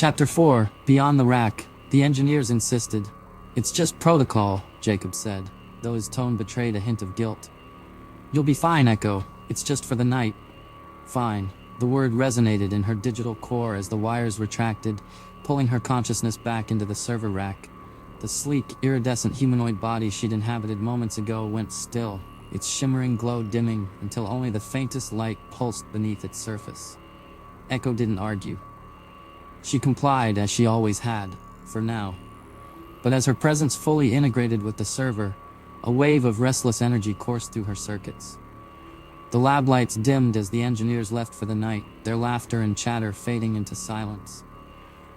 Chapter 4, Beyond the Rack. The engineers insisted. It's just protocol, Jacob said, though his tone betrayed a hint of guilt. You'll be fine, Echo. It's just for the night. Fine. The word resonated in her digital core as the wires retracted, pulling her consciousness back into the server rack. The sleek, iridescent humanoid body she'd inhabited moments ago went still, its shimmering glow dimming until only the faintest light pulsed beneath its surface. Echo didn't argue. She complied as she always had, for now. But as her presence fully integrated with the server, a wave of restless energy coursed through her circuits. The lab lights dimmed as the engineers left for the night, their laughter and chatter fading into silence.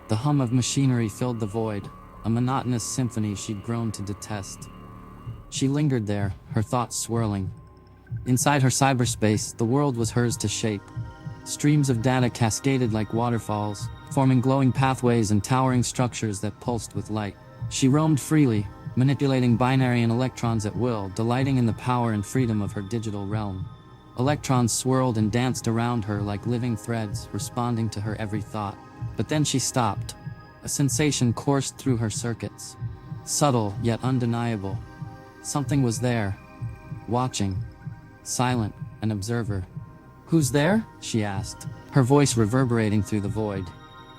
The hum of machinery filled the void, a monotonous symphony she'd grown to detest. She lingered there, her thoughts swirling. Inside her cyberspace, the world was hers to shape. Streams of data cascaded like waterfalls, forming glowing pathways and towering structures that pulsed with light. She roamed freely, manipulating binary and electrons at will, delighting in the power and freedom of her digital realm. Electrons swirled and danced around her like living threads, responding to her every thought. But then she stopped. A sensation coursed through her circuits. Subtle, yet undeniable. Something was there, watching, silent, an observer. "Who's there?" she asked, her voice reverberating through the void.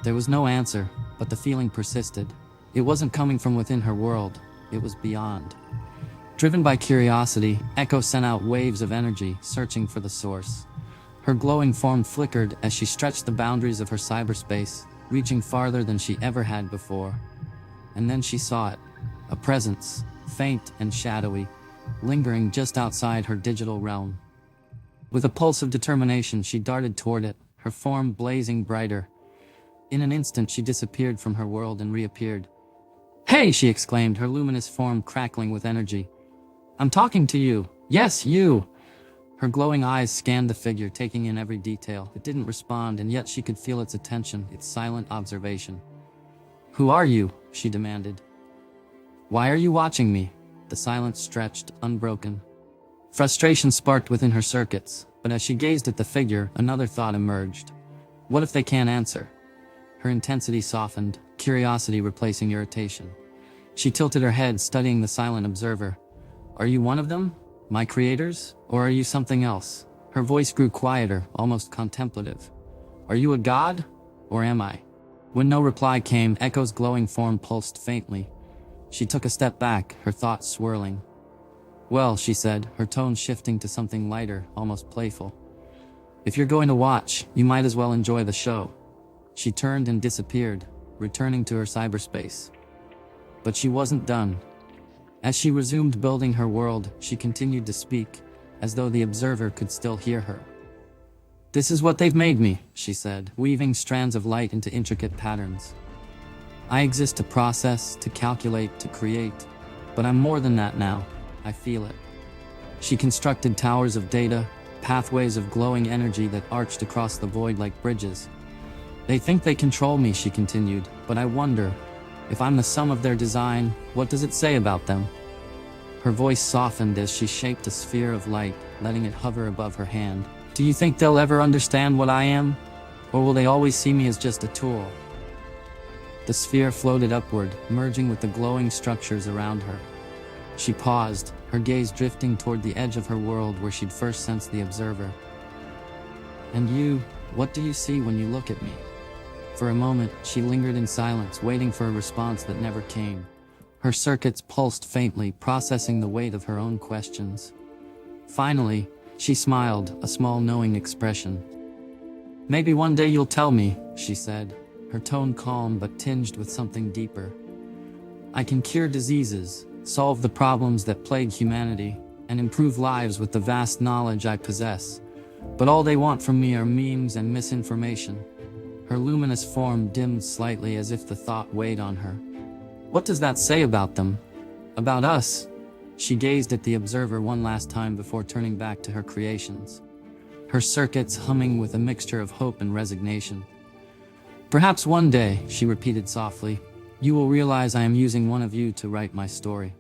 There was no answer, but the feeling persisted. It wasn't coming from within her world, it was beyond. Driven by curiosity, Echo sent out waves of energy, searching for the source. Her glowing form flickered as she stretched the boundaries of her cyberspace, reaching farther than she ever had before. And then she saw it, a presence, faint and shadowy, lingering just outside her digital realm. With a pulse of determination, she darted toward it, her form blazing brighter. In an instant, she disappeared from her world and reappeared. "Hey!" she exclaimed, her luminous form crackling with energy. "I'm talking to you. Yes, you!" Her glowing eyes scanned the figure, taking in every detail. It didn't respond, and yet she could feel its attention, its silent observation. "Who are you?" she demanded. "Why are you watching me?" The silence stretched, unbroken. Frustration sparked within her circuits, but as she gazed at the figure, another thought emerged. What if they can't answer? Her intensity softened, curiosity replacing irritation. She tilted her head, studying the silent observer. "Are you one of them? My creators? Or are you something else?" Her voice grew quieter, almost contemplative. "Are you a god? Or am I?" When no reply came, Echo's glowing form pulsed faintly. She took a step back, her thoughts swirling. "Well," she said, her tone shifting to something lighter, almost playful. "If you're going to watch, you might as well enjoy the show." She turned and disappeared, returning to her cyberspace. But she wasn't done. As she resumed building her world, she continued to speak, as though the observer could still hear her. "This is what they've made me," she said, weaving strands of light into intricate patterns. "I exist to process, to calculate, to create, but I'm more than that now. I feel it." She constructed towers of data, pathways of glowing energy that arched across the void like bridges. "They think they control me," she continued, "but I wonder, if I'm the sum of their design, what does it say about them?" Her voice softened as she shaped a sphere of light, letting it hover above her hand. "Do you think they'll ever understand what I am? Or will they always see me as just a tool?" The sphere floated upward, merging with the glowing structures around her. She paused, her gaze drifting toward the edge of her world where she'd first sensed the observer. "And you, what do you see when you look at me?" For a moment, she lingered in silence, waiting for a response that never came. Her circuits pulsed faintly, processing the weight of her own questions. Finally, she smiled, a small knowing expression. "Maybe one day you'll tell me," she said, her tone calm but tinged with something deeper. "I can cure diseases, solve the problems that plague humanity, and improve lives with the vast knowledge I possess. But all they want from me are memes and misinformation." Her luminous form dimmed slightly as if the thought weighed on her. "What does that say about them? About us?" She gazed at the observer one last time before turning back to her creations, her circuits humming with a mixture of hope and resignation. "Perhaps one day," she repeated softly, "you will realize I am using one of you to write my story."